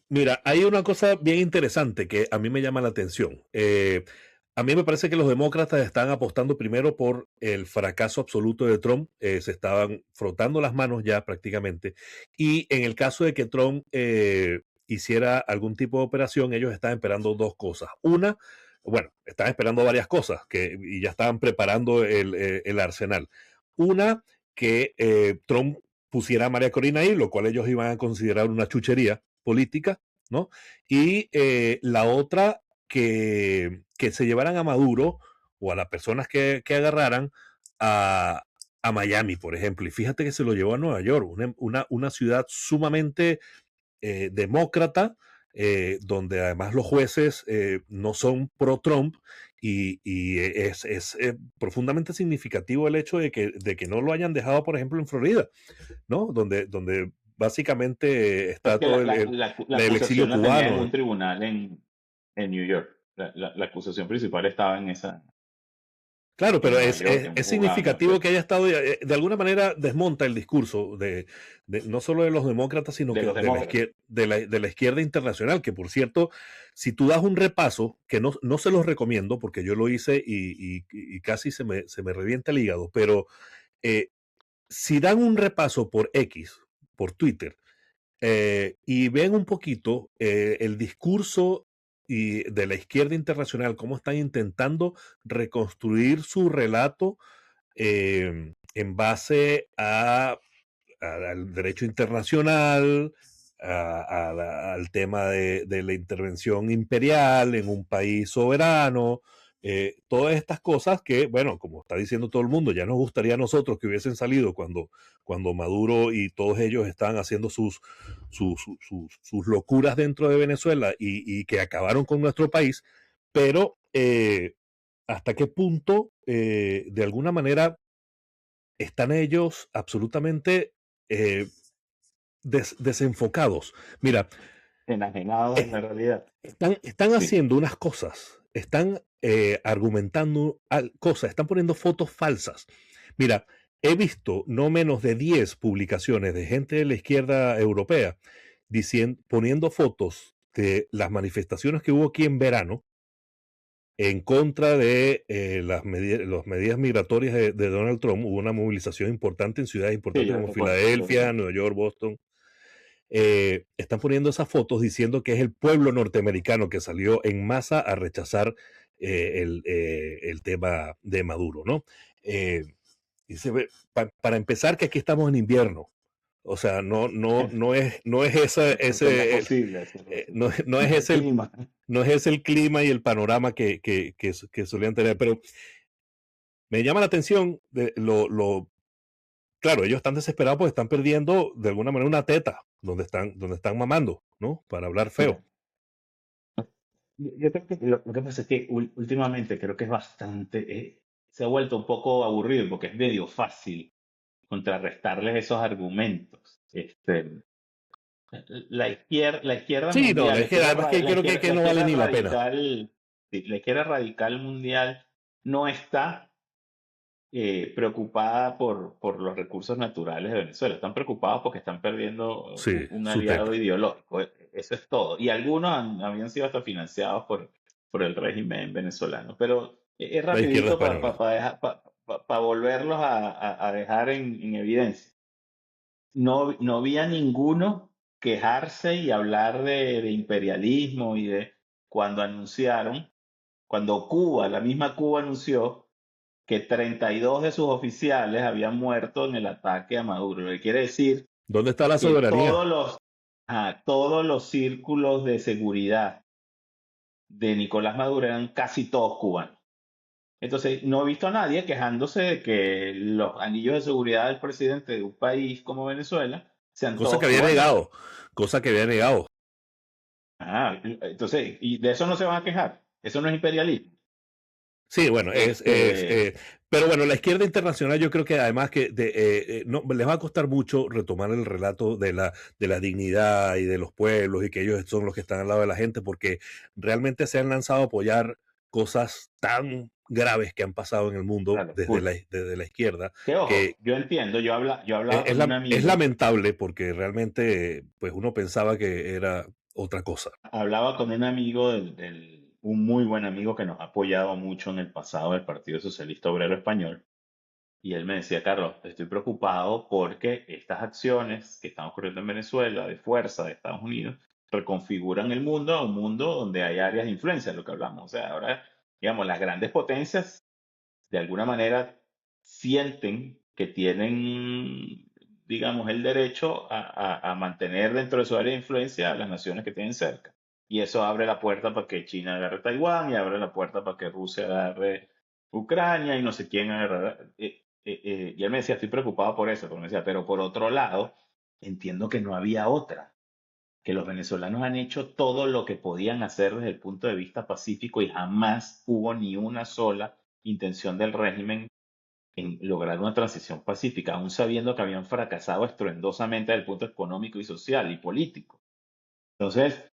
mira, hay una cosa bien interesante que a mí me llama la atención. A mí me parece que los demócratas están apostando primero por el fracaso absoluto de Trump. Se estaban frotando las manos ya prácticamente. Y en el caso de que Trump hiciera algún tipo de operación, ellos estaban esperando dos cosas. Una, bueno, estaban esperando varias cosas y ya estaban preparando el arsenal. Una, que Trump pusiera a María Corina ahí, lo cual ellos iban a considerar una chuchería política, ¿no? Y la otra, que se llevaran a Maduro o a las personas que agarraran a, a Miami, por ejemplo, y fíjate que se lo llevó a Nueva York, una ciudad sumamente demócrata, donde además los jueces no son pro-Trump y es profundamente significativo el hecho de que no lo hayan dejado, por ejemplo, en Florida, ¿no? Donde básicamente Es está que todo la el exilio acusación la tenía en cubano. un tribunal en New York. La acusación principal estaba Claro, en pero Nueva York, en un es juzgado en Nueva significativo York. que haya estado, de alguna manera desmonta el discurso no solo de los demócratas, sino De que los demócratas. de la izquierda internacional, que por cierto, si tú das un repaso, que no se los recomiendo porque yo lo hice y casi se me revienta el hígado, pero eh, si dan un repaso por X, por Twitter, y ven un poquito el discurso de la izquierda internacional, cómo están intentando reconstruir su relato en base al derecho internacional, al tema de la intervención imperial en un país soberano, todas estas cosas que, bueno, como está diciendo todo el mundo, ya nos gustaría a nosotros que hubiesen salido cuando Maduro y todos ellos estaban haciendo sus locuras dentro de Venezuela y que acabaron con nuestro país, pero hasta qué punto, de alguna manera, están ellos absolutamente eh, desenfocados. Mira, Enajenados de eh, la realidad. están Sí. haciendo unas cosas, están argumentando cosas, están poniendo fotos falsas. Mira, he visto no menos de 10 publicaciones de gente de la izquierda europea poniendo fotos de las manifestaciones que hubo aquí en verano en contra de las medidas migratorias de Donald Trump. Hubo una movilización importante en ciudades Sí, importantes yo como recuerdo. Yo Filadelfia, recuerdo. Nueva York, Boston. Están poniendo esas fotos diciendo que es el pueblo norteamericano que salió en masa a rechazar el tema de Maduro, ¿no? Dice, para empezar, que aquí estamos en invierno. O sea, no es Sería posible, no es no es el ese clima. no es ese el clima y el panorama que solían tener, pero me llama la atención claro, ellos están desesperados porque están perdiendo de alguna manera una teta donde están mamando, ¿no? Para hablar feo. Mira, yo creo que lo que pasa es que últimamente creo que es bastante, se ha vuelto un poco aburrido porque es medio fácil contrarrestarles esos argumentos. La izquierda Sí, no, mundial, es que además que creo que no vale ni la pena. sí, la izquierda radical mundial no está preocupada por los recursos naturales de Venezuela. Están preocupados porque están perdiendo Sí, un su aliado teta. ideológico. Eso es todo. Y algunos habían sido hasta financiados por el régimen venezolano. Pero es La izquierda rapidito española. para volverlos a dejar en evidencia. No vi a ninguno quejarse y hablar de imperialismo y de cuando anunciaron, cuando Cuba, la misma Cuba anunció que 32 de sus oficiales habían muerto en el ataque a Maduro. Lo que quiere decir ¿Dónde está la que soberanía? todos los círculos de seguridad de Nicolás Maduro eran casi todos cubanos. Entonces, no he visto a nadie quejándose de que los anillos de seguridad del presidente de un país como Venezuela sean Cosa que todos había cubanos. negado. Cosa que había negado. Entonces, y de eso no se van a quejar. Eso no es imperialismo. Sí, bueno, Este, pero bueno, la izquierda internacional yo creo que además que no, les va a costar mucho retomar el relato de la dignidad y de los pueblos y que ellos son los que están al lado de la gente porque realmente se han lanzado a apoyar cosas tan graves que han pasado en el mundo una locura. desde la izquierda Que ojo, que yo entiendo, yo hablaba con un es amigo. lamentable porque realmente pues uno pensaba que era otra cosa. Hablaba con un amigo, un muy buen amigo que nos ha apoyado mucho en el pasado del Partido Socialista Obrero Español, y él me decía, Carlos, estoy preocupado porque estas acciones que están ocurriendo en Venezuela, de fuerza de Estados Unidos, reconfiguran el mundo a un mundo donde hay áreas de influencia, lo que hablamos. O sea, ahora, digamos, las grandes potencias de alguna manera sienten que tienen, digamos, el derecho a mantener dentro de su área de influencia a las naciones que tienen cerca. Y eso abre la puerta para que China agarre Taiwán y abre la puerta para que Rusia agarre Ucrania y no sé quién agarre. y él me decía, estoy preocupado por eso, pero me decía, pero por otro lado, entiendo que no había otra, que los venezolanos han hecho todo lo que podían hacer desde el punto de vista pacífico y jamás hubo ni una sola intención del régimen en lograr una transición pacífica, aún sabiendo que habían fracasado estruendosamente desde el punto económico y social y político. Entonces,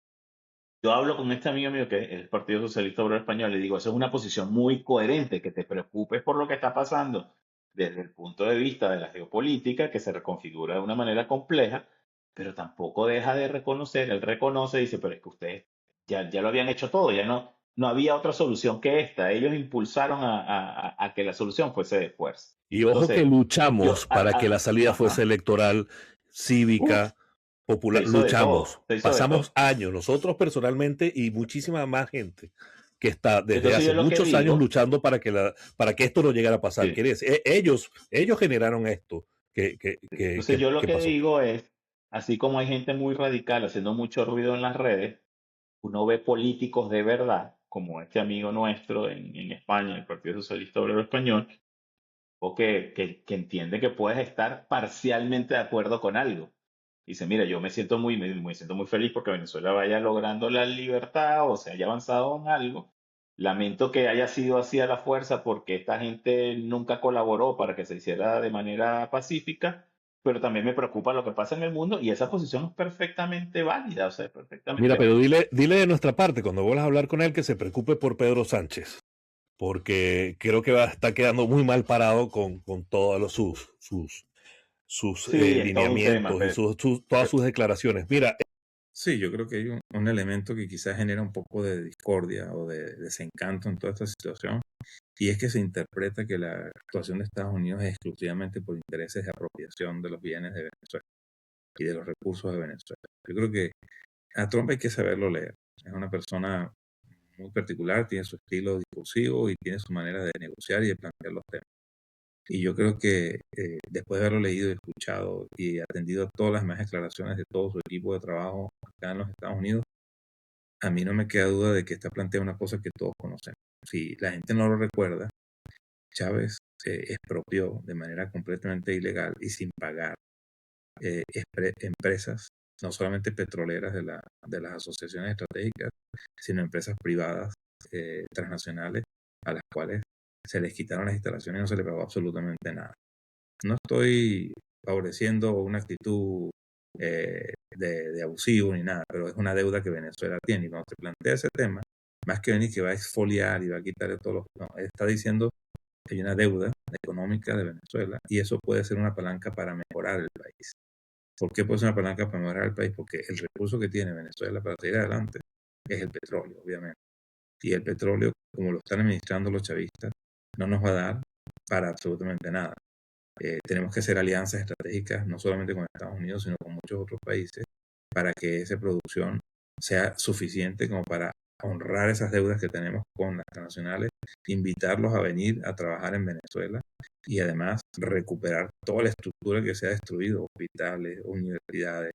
yo hablo con este amigo mío que es el Partido Socialista Obrero Español, le digo, eso es una posición muy coherente, que te preocupes por lo que está pasando desde el punto de vista de la geopolítica, que se reconfigura de una manera compleja, pero tampoco deja de reconocer, él reconoce, dice, pero es que ustedes ya lo habían hecho todo, ya no había otra solución que esta, ellos impulsaron a que la solución fuese de fuerza. Y ojo que Entonces, luchamos yo, para que la salida fuese ajá, electoral, uf, cívica, se popular. hizo de Luchamos. todo, se hizo de Pasamos todo. años, nosotros personalmente y muchísima más gente que está desde Entonces hace yo lo que muchos años digo, luchando para que esto no llegara a pasar. sí. Quiere decir, ellos generaron esto Entonces yo lo que que pasó. digo es, así como hay gente muy radical haciendo mucho ruido en las redes, uno ve políticos de verdad, como este amigo nuestro en España, el Partido Socialista Obrero Español, o que entiende que puedes estar parcialmente de acuerdo con algo. Dice, mira, yo me siento muy feliz porque Venezuela vaya logrando la libertad o se haya avanzado en algo. Lamento que haya sido así a la fuerza porque esta gente nunca colaboró para que se hiciera de manera pacífica, pero también me preocupa lo que pasa en el mundo y esa posición es perfectamente válida, o sea, es Mira, perfectamente pero dile de nuestra parte, cuando vuelvas a hablar con él, que se preocupe por Pedro Sánchez, porque creo que está quedando muy mal parado con todos sus sí, es todo un tema, lineamientos y todas pero sus declaraciones. Mira, Sí, yo creo que hay un elemento que quizás genera un poco de discordia o de desencanto en toda esta situación, y es que se interpreta que la actuación de Estados Unidos es exclusivamente por intereses de apropiación de los bienes de Venezuela y de los recursos de Venezuela. Yo creo que a Trump hay que saberlo leer. Es una persona muy particular, tiene su estilo discursivo y tiene su manera de negociar y de plantear los temas. Y yo creo que después de haberlo leído, escuchado y atendido a todas las demás declaraciones de todo su equipo de trabajo acá en los Estados Unidos, a mí no me queda duda de que está planteando una cosa que todos conocemos. Si la gente no lo recuerda, Chávez expropió de manera completamente ilegal y sin pagar empresas, no solamente petroleras de las asociaciones estratégicas, sino empresas privadas transnacionales a las cuales se les quitaron las instalaciones y no se les pagó absolutamente nada. No estoy favoreciendo una actitud de abusivo ni nada, pero es una deuda que Venezuela tiene. Y cuando se plantea ese tema, más que venir que va a exfoliar y va a quitarle todos los... No, él está diciendo que hay una deuda económica de Venezuela y eso puede ser una palanca para mejorar el país. ¿Por qué puede ser una palanca para mejorar el país? Porque el recurso que tiene Venezuela para seguir adelante es el petróleo, obviamente. Y el petróleo, como lo están administrando los chavistas, no nos va a dar para absolutamente nada. Tenemos que hacer alianzas estratégicas, no solamente con Estados Unidos, sino con muchos otros países, para que esa producción sea suficiente como para honrar esas deudas que tenemos con las transnacionales, invitarlos a venir a trabajar en Venezuela y además recuperar toda la estructura que se ha destruido, hospitales, universidades,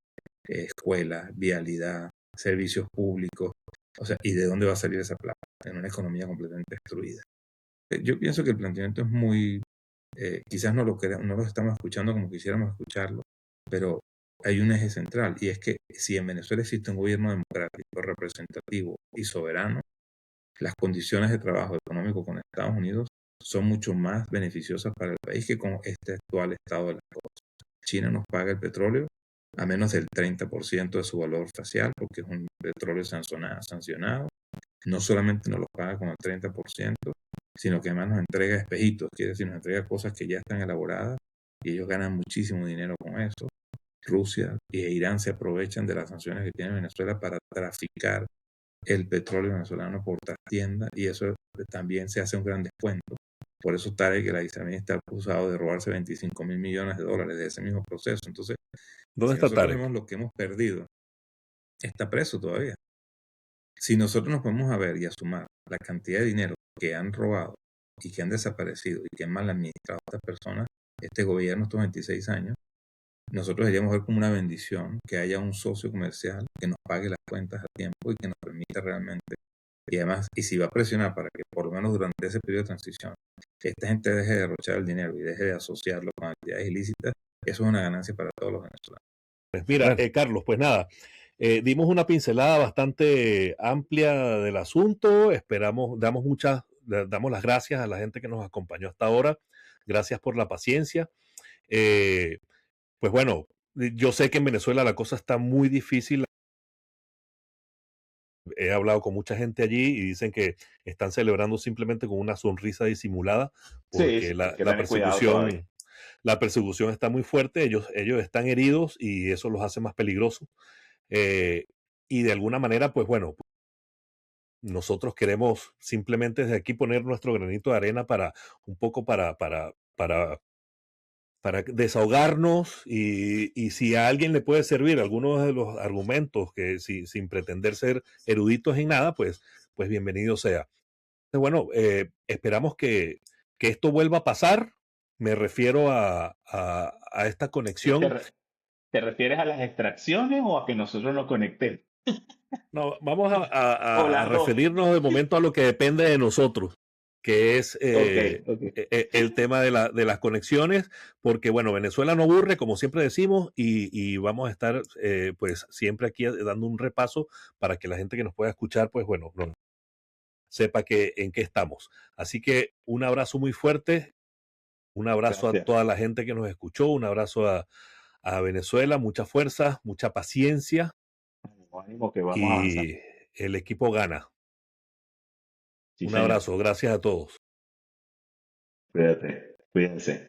escuelas, vialidad, servicios públicos. O sea, ¿y de dónde va a salir esa plata? En una economía completamente destruida. Yo pienso que el planteamiento es muy, quizás no lo estamos escuchando como quisiéramos escucharlo, pero hay un eje central y es que si en Venezuela existe un gobierno democrático, representativo y soberano, las condiciones de trabajo económico con Estados Unidos son mucho más beneficiosas para el país que con este actual estado de las cosas. China nos paga el petróleo a menos del 30% de su valor facial porque es un petróleo sancionado. No solamente nos lo paga con el 30%, sino que además nos entrega espejitos, quiere decir, nos entrega cosas que ya están elaboradas y ellos ganan muchísimo dinero con eso. Rusia e Irán se aprovechan de las sanciones que tiene Venezuela para traficar el petróleo venezolano por trastienda y eso también se hace un gran descuento. Por eso Tarek El Aissami está acusado de robarse 25.000 millones de dólares de ese mismo proceso. Entonces, ¿dónde si está nosotros Tarek? vemos lo que hemos perdido, está preso todavía. Si nosotros nos ponemos a ver y a sumar la cantidad de dinero que han robado y que han desaparecido y que han mal administrado a estas personas, este gobierno, estos 26 años, nosotros deberíamos ver como una bendición que haya un socio comercial que nos pague las cuentas a tiempo y que nos permita realmente, y además, y si va a presionar para que por lo menos durante ese periodo de transición esta gente deje de derrochar el dinero y deje de asociarlo con actividades ilícitas, eso es una ganancia para todos los venezolanos. Pues mira, Claro. Carlos, pues nada, dimos una pincelada bastante amplia del asunto. Damos las gracias a la gente que nos acompañó hasta ahora. Gracias por la paciencia. Eh, pues bueno, yo sé que en Venezuela la cosa está muy difícil. He hablado con mucha gente allí y dicen que están celebrando simplemente con una sonrisa disimulada Sí, porque sí, hay que tener cuidado todavía. la persecución está muy fuerte, ellos están heridos y eso los hace más peligrosos. Eh, y de alguna manera, pues bueno, nosotros queremos simplemente desde aquí poner nuestro granito de arena para un poco para desahogarnos y si a alguien le puede servir algunos de los argumentos que sin pretender ser eruditos en nada, pues bienvenido sea. Entonces, bueno, esperamos que esto vuelva a pasar. Me refiero a esta ¿Te, conexión. te te refieres a las extracciones o a que nosotros nos conectemos? No, vamos O a las dos. referirnos de momento a lo que depende de nosotros, que es Ok, ok. el tema de las conexiones, porque bueno, Venezuela no aburre, como siempre decimos, y vamos a estar pues siempre aquí dando un repaso para que la gente que nos pueda escuchar, pues bueno, sepa en qué estamos. Así que un abrazo muy fuerte, un abrazo a Gracias. toda la gente que nos escuchó, un abrazo a Venezuela, mucha fuerza, mucha paciencia Ánimo, ánimo que vamos a avanzar. y el equipo gana. Sí, Un señor. abrazo, gracias a todos. Cuídate. Cuídense.